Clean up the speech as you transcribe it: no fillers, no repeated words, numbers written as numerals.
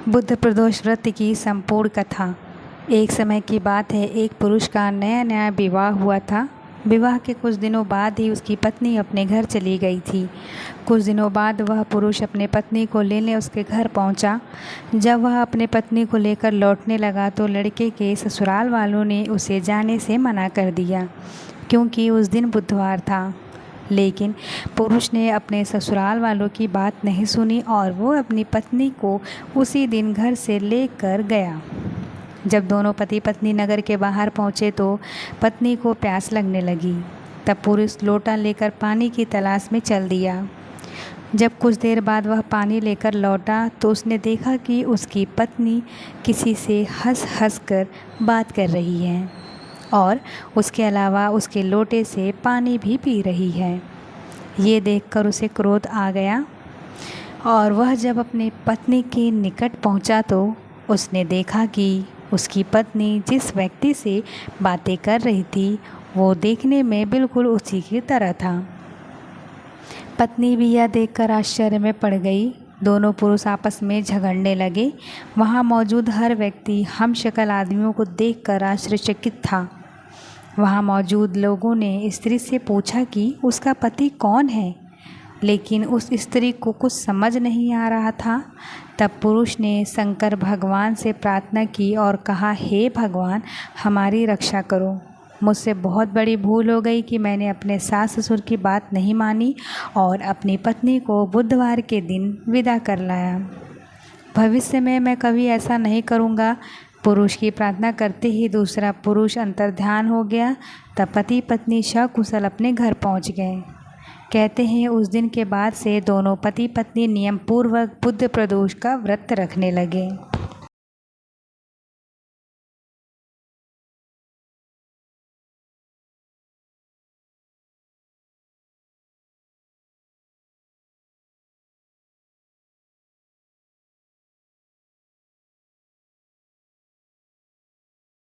बुद्ध प्रदोष व्रत की संपूर्ण कथा। एक समय की बात है, एक पुरुष का नया नया विवाह हुआ था। विवाह के कुछ दिनों बाद ही उसकी पत्नी अपने घर चली गई थी। कुछ दिनों बाद वह पुरुष अपने पत्नी को लेने उसके घर पहुंचा। जब वह अपने पत्नी को लेकर लौटने लगा तो लड़के के ससुराल वालों ने उसे जाने से मना कर दिया, क्योंकि उस दिन बुधवार था। लेकिन पुरुष ने अपने ससुराल वालों की बात नहीं सुनी और वो अपनी पत्नी को उसी दिन घर से लेकर गया। जब दोनों पति पत्नी नगर के बाहर पहुँचे तो पत्नी को प्यास लगने लगी। तब पुरुष लोटा लेकर पानी की तलाश में चल दिया। जब कुछ देर बाद वह पानी लेकर लौटा तो उसने देखा कि उसकी पत्नी किसी से हंस हंस कर बात कर रही है और उसके अलावा उसके लोटे से पानी भी पी रही है। ये देखकर उसे क्रोध आ गया और वह जब अपने पत्नी के निकट पहुंचा तो उसने देखा कि उसकी पत्नी जिस व्यक्ति से बातें कर रही थी वो देखने में बिल्कुल उसी की तरह था। पत्नी भी यह देखकर आश्चर्य में पड़ गई। दोनों पुरुष आपस में झगड़ने लगे। वहाँ मौजूद हर व्यक्ति हमशक्ल आदमियों को देखकर आश्चर्यचकित था। वहाँ मौजूद लोगों ने स्त्री से पूछा कि उसका पति कौन है, लेकिन उस स्त्री को कुछ समझ नहीं आ रहा था। तब पुरुष ने शंकर भगवान से प्रार्थना की और कहा, हे भगवान, हमारी रक्षा करो। मुझसे बहुत बड़ी भूल हो गई कि मैंने अपने सास ससुर की बात नहीं मानी और अपनी पत्नी को बुधवार के दिन विदा कर लाया। भविष्य में मैं कभी ऐसा नहीं करूँगा। पुरुष की प्रार्थना करते ही दूसरा पुरुष अंतर्ध्यान हो गया। तब पति पत्नी सकुशल अपने घर पहुंच गए। कहते हैं उस दिन के बाद से दोनों पति पत्नी नियम पूर्वक बुद्ध प्रदोष का व्रत रखने लगे।